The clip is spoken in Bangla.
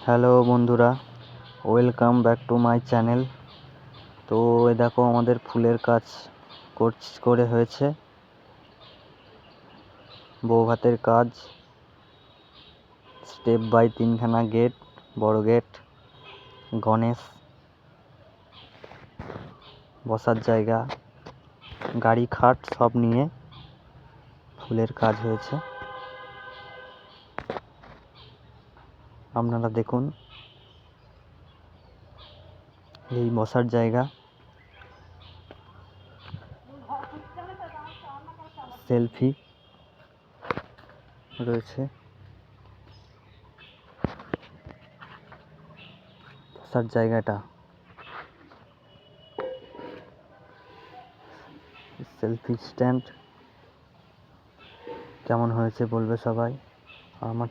হ্যালো বন্ধুরা, welcome back to my channel. তো দেখো আমাদের ফুলের কাজ করে হয়েছে, বৌভাতের কাজ। স্টেপ বাই 3খানা গেট, বড় গেট, গণেশ, বসার জায়গা, গাড়ি, খাট সব নিয়ে ফুলের কাজ হয়েছে। আপনারা দেখুন, এই বসার জায়গা, সেলফি রয়েছে, বসার জায়গাটা, সেলফি স্ট্যান্ড। কেমন হয়েছে বলবে সবাই। আমার